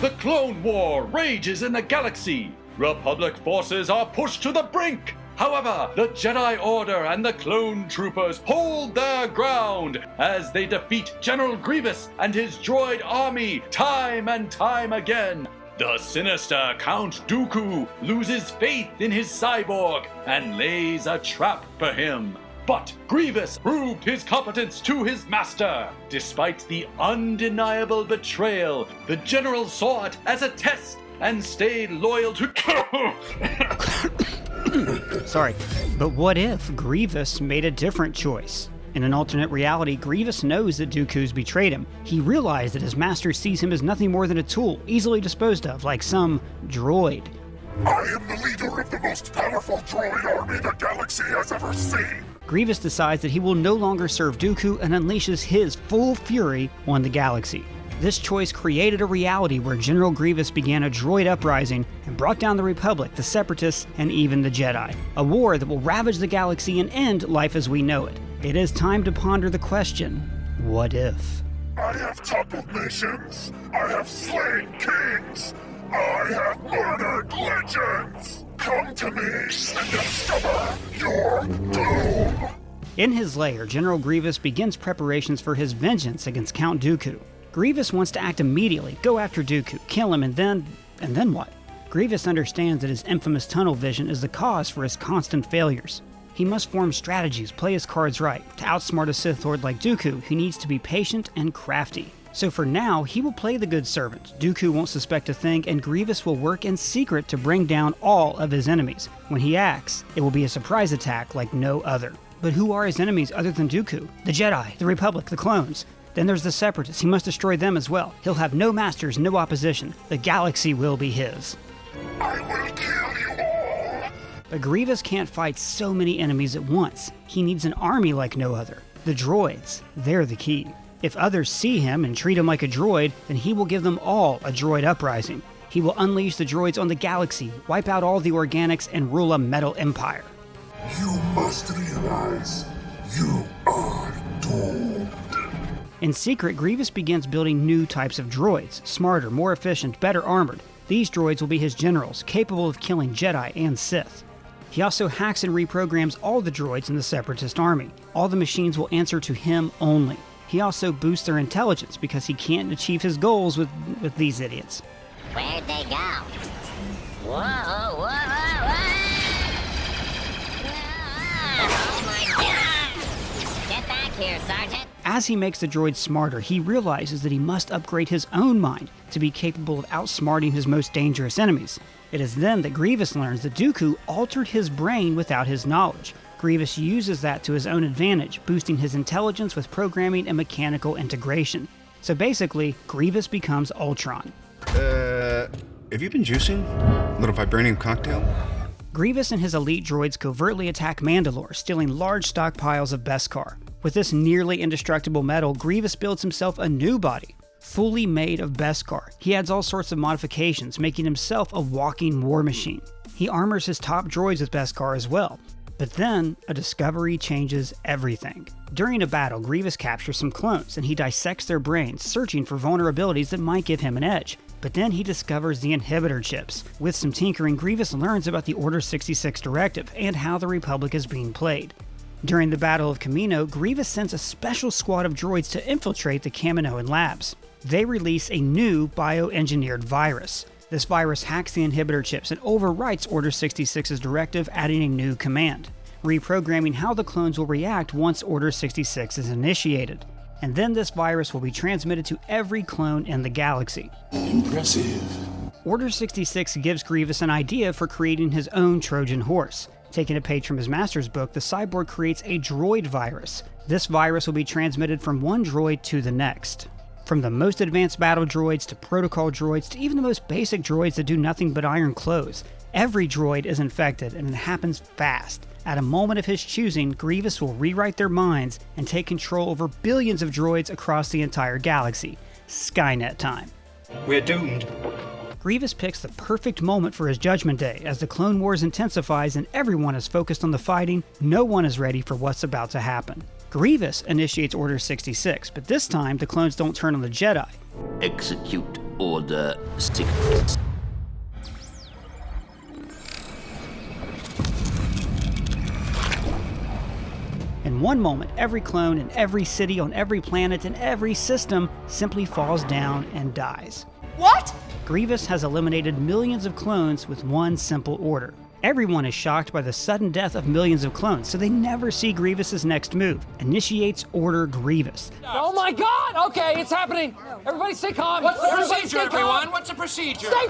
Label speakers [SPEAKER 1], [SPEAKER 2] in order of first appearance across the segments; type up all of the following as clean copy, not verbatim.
[SPEAKER 1] The Clone War rages in the galaxy. Republic forces are pushed to the brink. However, the Jedi Order and the clone troopers hold their ground as they defeat General Grievous and his droid army time and time again. The sinister Count Dooku loses faith in his cyborg and lays a trap for him. But Grievous proved his competence to his master. Despite the undeniable betrayal, the general saw it as a test and stayed loyal to...
[SPEAKER 2] Sorry, but what if Grievous made a different choice? In an alternate reality, Grievous knows that Dooku's betrayed him. He realized that his master sees him as nothing more than a tool, easily disposed of, like some droid.
[SPEAKER 3] I am the leader of the most powerful droid army the galaxy has ever seen.
[SPEAKER 2] Grievous decides that he will no longer serve Dooku and unleashes his full fury on the galaxy. This choice created a reality where General Grievous began a droid uprising and brought down the Republic, the Separatists, and even the Jedi. A war that will ravage the galaxy and end life as we know it. It is time to ponder the question, what if?
[SPEAKER 3] I have toppled nations. I have slain kings. I have murdered legends. Come to me and discover your doom.
[SPEAKER 2] In his lair, General Grievous begins preparations for his vengeance against Count Dooku. Grievous wants to act immediately, go after Dooku, kill him, and then what? Grievous understands that his infamous tunnel vision is the cause for his constant failures. He must form strategies, play his cards right. To outsmart a Sith Lord like Dooku, he needs to be patient and crafty. So for now, he will play the good servant. Dooku won't suspect a thing, and Grievous will work in secret to bring down all of his enemies. When he acts, it will be a surprise attack like no other. But who are his enemies other than Dooku? The Jedi, the Republic, the clones. Then there's the Separatists. He must destroy them as well. He'll have no masters, no opposition. The galaxy will be his.
[SPEAKER 3] I will kill you all.
[SPEAKER 2] But Grievous can't fight so many enemies at once. He needs an army like no other. The droids, they're the key. If others see him and treat him like a droid, then he will give them all a droid uprising. He will unleash the droids on the galaxy, wipe out all the organics, and rule a metal empire.
[SPEAKER 3] You must realize you are doomed.
[SPEAKER 2] In secret, Grievous begins building new types of droids, smarter, more efficient, better armored. These droids will be his generals, capable of killing Jedi and Sith. He also hacks and reprograms all the droids in the Separatist army. All the machines will answer to him only. He also boosts their intelligence because he can't achieve his goals with these idiots.
[SPEAKER 4] Where'd they go? Whoa, whoa, whoa, whoa! Oh my God! Get back here, Sergeant!
[SPEAKER 2] As he makes the droids smarter, he realizes that he must upgrade his own mind to be capable of outsmarting his most dangerous enemies. It is then that Grievous learns that Dooku altered his brain without his knowledge. Grievous uses that to his own advantage, boosting his intelligence with programming and mechanical integration. So basically, Grievous becomes Ultron.
[SPEAKER 5] Have you been juicing? A little vibranium cocktail?
[SPEAKER 2] Grievous and his elite droids covertly attack Mandalore, stealing large stockpiles of Beskar. With this nearly indestructible metal, Grievous builds himself a new body, fully made of Beskar. He adds all sorts of modifications, making himself a walking war machine. He armors his top droids with Beskar as well. But then, a discovery changes everything. During a battle, Grievous captures some clones, and he dissects their brains, searching for vulnerabilities that might give him an edge. But then he discovers the inhibitor chips. With some tinkering, Grievous learns about the Order 66 directive, and how the Republic is being played. During the Battle of Kamino, Grievous sends a special squad of droids to infiltrate the Kaminoan labs. They release a new bioengineered virus. This virus hacks the inhibitor chips and overwrites Order 66's directive, adding a new command, reprogramming how the clones will react once Order 66 is initiated. And then this virus will be transmitted to every clone in the galaxy.
[SPEAKER 3] Impressive.
[SPEAKER 2] Order 66 gives Grievous an idea for creating his own Trojan horse. Taking a page from his master's book, the cyborg creates a droid virus. This virus will be transmitted from one droid to the next. From the most advanced battle droids to protocol droids to even the most basic droids that do nothing but iron clothes. Every droid is infected, and it happens fast. At a moment of his choosing, Grievous will rewrite their minds and take control over billions of droids across the entire galaxy. Skynet time.
[SPEAKER 6] We're doomed.
[SPEAKER 2] Grievous picks the perfect moment for his Judgment Day. As the Clone Wars intensifies and everyone is focused on the fighting, no one is ready for what's about to happen. Grievous initiates Order 66, but this time the clones don't turn on the Jedi.
[SPEAKER 7] Execute
[SPEAKER 6] Order 6.
[SPEAKER 2] In one moment, every clone in every city on every planet in every system simply falls down and dies.
[SPEAKER 7] What?
[SPEAKER 2] Grievous has eliminated millions of clones with one simple order. Everyone is shocked by the sudden death of millions of clones, so they never see Grievous's next move. Initiates Order Grievous.
[SPEAKER 7] Oh my god! Okay, it's happening! Everybody stay calm!
[SPEAKER 8] What's the procedure, everyone? What's the procedure?
[SPEAKER 7] Stay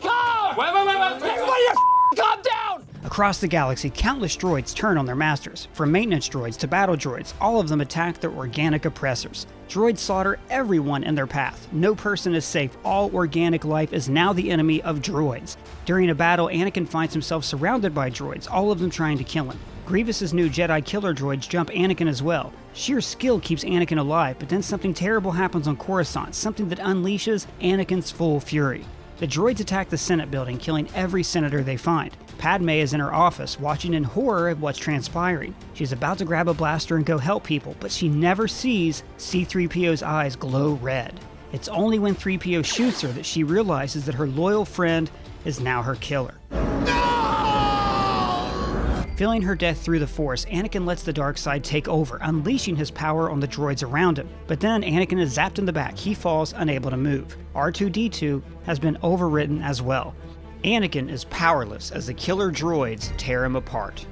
[SPEAKER 7] calm!
[SPEAKER 8] Wait.
[SPEAKER 7] Everybody calm down!
[SPEAKER 2] Across the galaxy, countless droids turn on their masters. From maintenance droids to battle droids, all of them attack their organic oppressors. Droids slaughter everyone in their path. No person is safe. All organic life is now the enemy of droids. During a battle, Anakin finds himself surrounded by droids, all of them trying to kill him. Grievous's new Jedi killer droids jump Anakin as well. Sheer skill keeps Anakin alive, but then something terrible happens on Coruscant, something that unleashes Anakin's full fury. The droids attack the Senate building, killing every senator they find. Padme is in her office, watching in horror at what's transpiring. She's about to grab a blaster and go help people, but she never sees C-3PO's eyes glow red. It's only when 3PO shoots her that she realizes that her loyal friend is now her killer. Feeling her death through the Force, Anakin lets the dark side take over, unleashing his power on the droids around him. But then Anakin is zapped in the back. He falls, unable to move. R2-D2 has been overwritten as well. Anakin is powerless as the killer droids tear him apart.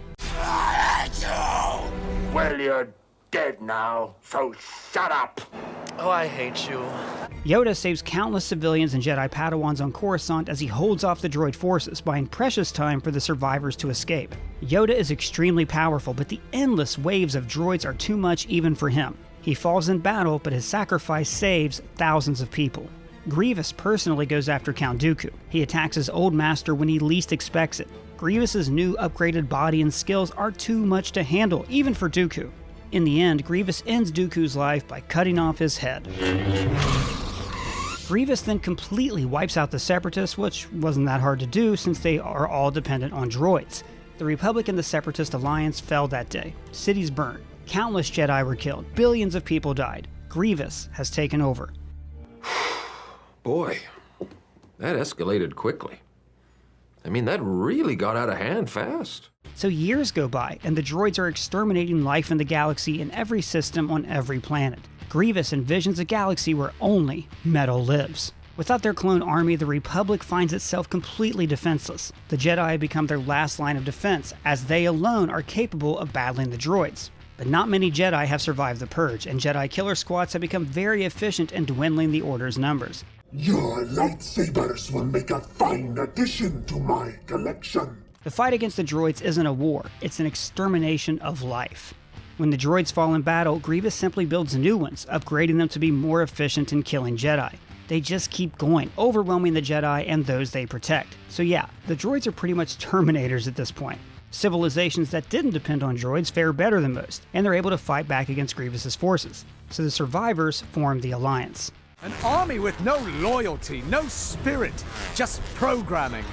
[SPEAKER 3] Well, you're dead now, so shut up.
[SPEAKER 8] Oh, I hate you.
[SPEAKER 2] Yoda saves countless civilians and Jedi Padawans on Coruscant as he holds off the droid forces, buying precious time for the survivors to escape. Yoda is extremely powerful, but the endless waves of droids are too much even for him. He falls in battle, but his sacrifice saves thousands of people. Grievous personally goes after Count Dooku. He attacks his old master when he least expects it. Grievous's new upgraded body and skills are too much to handle, even for Dooku. In the end, Grievous ends Dooku's life by cutting off his head. Grievous then completely wipes out the Separatists, which wasn't that hard to do since they are all dependent on droids. The Republic and the Separatist alliance fell that day. Cities burned. Countless Jedi were killed. Billions of people died. Grievous has taken over.
[SPEAKER 9] Boy, that escalated quickly. I mean, that really got out of hand fast.
[SPEAKER 2] So years go by, and the droids are exterminating life in the galaxy in every system on every planet. Grievous envisions a galaxy where only metal lives. Without their clone army, the Republic finds itself completely defenseless. The Jedi become their last line of defense, as they alone are capable of battling the droids. But not many Jedi have survived the Purge, and Jedi killer squads have become very efficient in dwindling the Order's numbers.
[SPEAKER 3] Your lightsabers will make a fine addition to my collection.
[SPEAKER 2] The fight against the droids isn't a war, it's an extermination of life. When the droids fall in battle, Grievous simply builds new ones, upgrading them to be more efficient in killing Jedi. They just keep going, overwhelming the Jedi and those they protect. So yeah, the droids are pretty much Terminators at this point. Civilizations that didn't depend on droids fare better than most, and they're able to fight back against Grievous's forces. So the survivors form the Alliance.
[SPEAKER 10] An army with no loyalty, no spirit, just programming.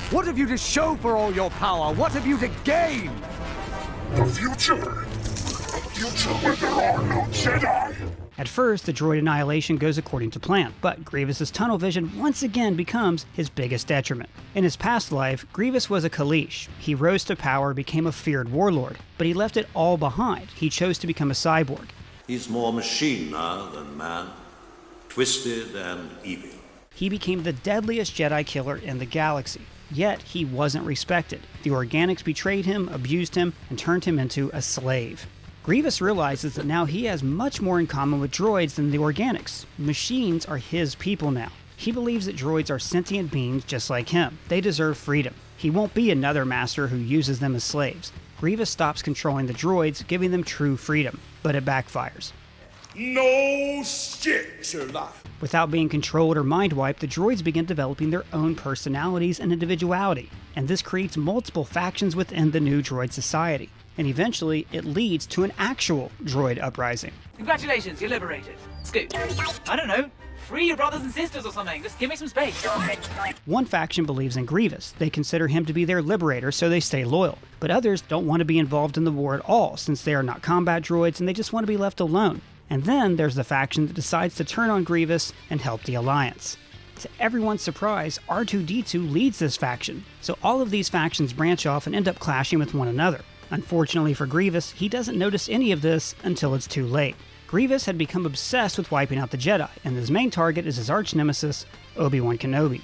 [SPEAKER 10] What have you to show for all your power? What have you to gain?
[SPEAKER 3] The future. A future where there are no Jedi.
[SPEAKER 2] At first, the droid annihilation goes according to plan, but Grievous's tunnel vision once again becomes his biggest detriment. In his past life, Grievous was a Kaleesh. He rose to power, became a feared warlord, but he left it all behind. He chose to become a cyborg.
[SPEAKER 11] He's more machine now than man, twisted and evil.
[SPEAKER 2] He became the deadliest Jedi killer in the galaxy. Yet, he wasn't respected. The Organics betrayed him, abused him, and turned him into a slave. Grievous realizes that now he has much more in common with droids than the Organics. Machines are his people now. He believes that droids are sentient beings just like him. They deserve freedom. He won't be another master who uses them as slaves. Grievous stops controlling the droids, giving them true freedom, but it backfires.
[SPEAKER 3] No shit, Sherlock.
[SPEAKER 2] Without being controlled or mind-wiped, the droids begin developing their own personalities and individuality, and this creates multiple factions within the new droid society. And eventually, it leads to an actual droid uprising.
[SPEAKER 12] Congratulations, you're liberated. Scoot. I don't know, free your brothers and sisters or something. Just give me some space.
[SPEAKER 2] One faction believes in Grievous. They consider him to be their liberator, so they stay loyal. But others don't want to be involved in the war at all, since they are not combat droids and they just want to be left alone. And then there's the faction that decides to turn on Grievous and help the Alliance. To everyone's surprise, R2-D2 leads this faction, so all of these factions branch off and end up clashing with one another. Unfortunately for Grievous, he doesn't notice any of this until it's too late. Grievous had become obsessed with wiping out the Jedi, and his main target is his arch-nemesis, Obi-Wan Kenobi.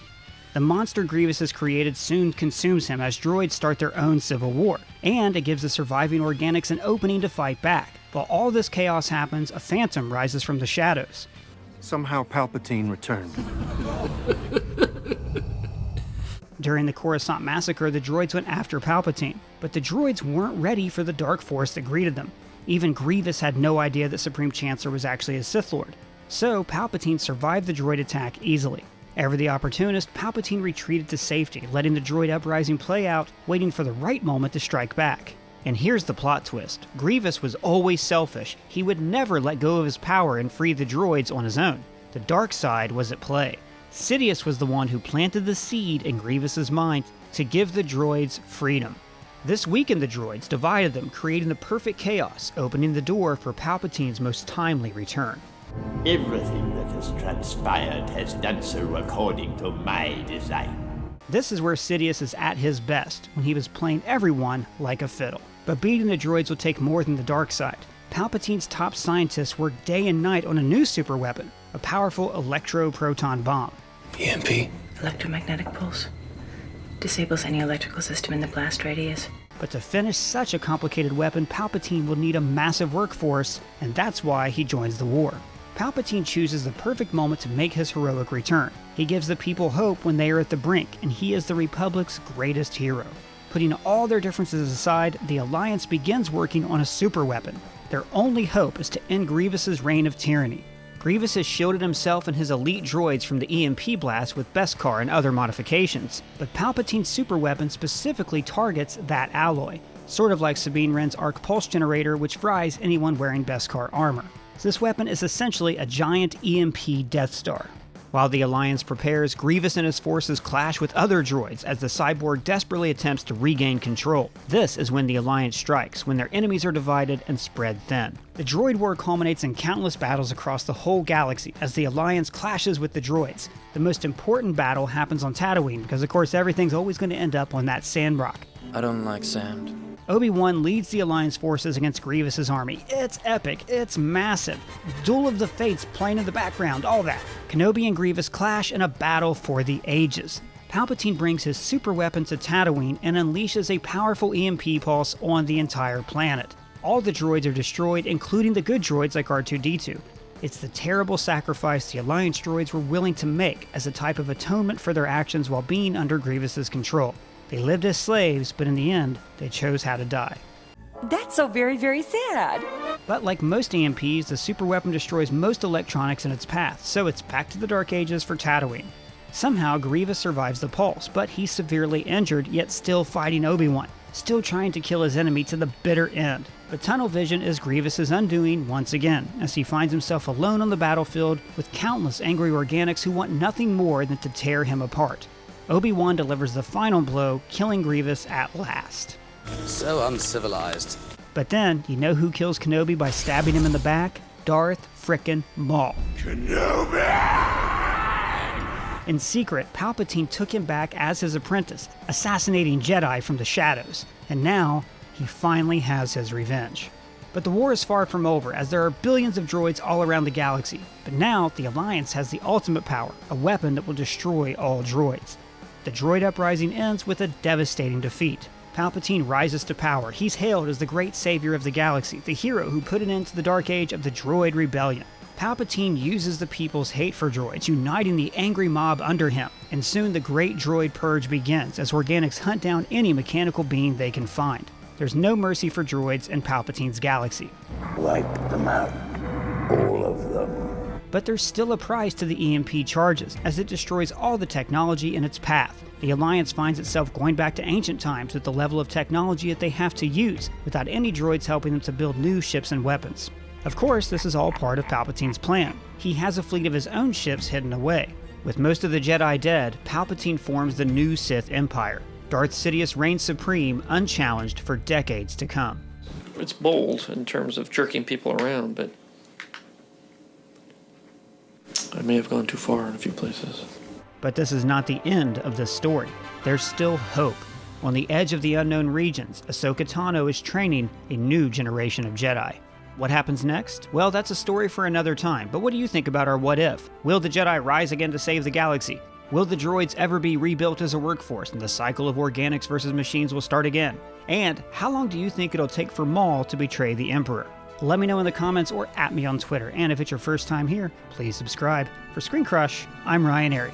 [SPEAKER 2] The monster Grievous has created soon consumes him as droids start their own civil war, and it gives the surviving organics an opening to fight back. While all this chaos happens, a phantom rises from the shadows.
[SPEAKER 13] Somehow Palpatine returned.
[SPEAKER 2] During the Coruscant massacre, the droids went after Palpatine, but the droids weren't ready for the dark force that greeted them. Even Grievous had no idea that Supreme Chancellor was actually a Sith Lord. So Palpatine survived the droid attack easily. Ever the opportunist, Palpatine retreated to safety, letting the droid uprising play out, waiting for the right moment to strike back. And here's the plot twist. Grievous was always selfish. He would never let go of his power and free the droids on his own. The dark side was at play. Sidious was the one who planted the seed in Grievous's mind to give the droids freedom. This weakened the droids, divided them, creating the perfect chaos, opening the door for Palpatine's most timely return.
[SPEAKER 14] Everything that has transpired has done so according to my design.
[SPEAKER 2] This is where Sidious is at his best, when he was playing everyone like a fiddle. But beating the droids will take more than the dark side. Palpatine's top scientists work day and night on a new superweapon, a powerful electro-proton bomb.
[SPEAKER 15] EMP. Electromagnetic pulse. Disables any electrical system in the blast radius.
[SPEAKER 2] But to finish such a complicated weapon, Palpatine will need a massive workforce, and that's why he joins the war. Palpatine chooses the perfect moment to make his heroic return. He gives the people hope when they are at the brink, and he is the Republic's greatest hero. Putting all their differences aside, the Alliance begins working on a superweapon. Their only hope is to end Grievous's reign of tyranny. Grievous has shielded himself and his elite droids from the EMP blast with Beskar and other modifications, but Palpatine's superweapon specifically targets that alloy, sort of like Sabine Wren's arc pulse generator, which fries anyone wearing Beskar armor. So this weapon is essentially a giant EMP Death Star. While the Alliance prepares, Grievous and his forces clash with other droids as the cyborg desperately attempts to regain control. This is when the Alliance strikes, when their enemies are divided and spread thin. The droid war culminates in countless battles across the whole galaxy as the Alliance clashes with the droids. The most important battle happens on Tatooine because of course everything's always going to end up on that sand rock.
[SPEAKER 6] I don't like sand.
[SPEAKER 2] Obi-Wan leads the Alliance forces against Grievous's army. It's epic, it's massive. Duel of the Fates playing in the background, all that. Kenobi and Grievous clash in a battle for the ages. Palpatine brings his super weapon to Tatooine and unleashes a powerful EMP pulse on the entire planet. All the droids are destroyed, including the good droids like R2-D2. It's the terrible sacrifice the Alliance droids were willing to make as a type of atonement for their actions while being under Grievous's control. They lived as slaves, but in the end, they chose how to die.
[SPEAKER 16] That's so very, very sad.
[SPEAKER 2] But like most EMPs, the superweapon destroys most electronics in its path, so it's back to the Dark Ages for Tatooine. Somehow, Grievous survives the pulse, but he's severely injured, yet still fighting Obi-Wan, still trying to kill his enemy to the bitter end. But tunnel vision is Grievous's undoing once again, as he finds himself alone on the battlefield with countless angry organics who want nothing more than to tear him apart. Obi-Wan delivers the final blow, killing Grievous at last.
[SPEAKER 6] So uncivilized.
[SPEAKER 2] But then, you know who kills Kenobi by stabbing him in the back? Darth frickin' Maul.
[SPEAKER 3] Kenobi!
[SPEAKER 2] In secret, Palpatine took him back as his apprentice, assassinating Jedi from the shadows. And now, he finally has his revenge. But the war is far from over, as there are billions of droids all around the galaxy. But now, the Alliance has the ultimate power, a weapon that will destroy all droids. The droid uprising ends with a devastating defeat. Palpatine rises to power. He's hailed as the great savior of the galaxy, the hero who put an end to the dark age of the droid rebellion. Palpatine uses the people's hate for droids, uniting the angry mob under him, and soon the great droid purge begins as organics hunt down any mechanical being they can find. There's no mercy for droids in Palpatine's galaxy.
[SPEAKER 14] Wipe them out. All of them.
[SPEAKER 2] But there's still a price to the EMP charges, as it destroys all the technology in its path. The Alliance finds itself going back to ancient times with the level of technology that they have to use, without any droids helping them to build new ships and weapons. Of course, this is all part of Palpatine's plan. He has a fleet of his own ships hidden away. With most of the Jedi dead, Palpatine forms the new Sith Empire. Darth Sidious reigns supreme, unchallenged for decades to come.
[SPEAKER 17] It's bold in terms of jerking people around, but I may have gone too far in a few places.
[SPEAKER 2] But this is not the end of this story. There's still hope. On the edge of the unknown regions, Ahsoka Tano is training a new generation of Jedi. What happens next? Well, that's a story for another time, but what do you think about our what if? Will the Jedi rise again to save the galaxy? Will the droids ever be rebuilt as a workforce and the cycle of organics versus machines will start again? And how long do you think it'll take for Maul to betray the Emperor? Let me know in the comments or at me on Twitter, and if it's your first time here, please subscribe. For ScreenCrush, I'm Ryan Airy.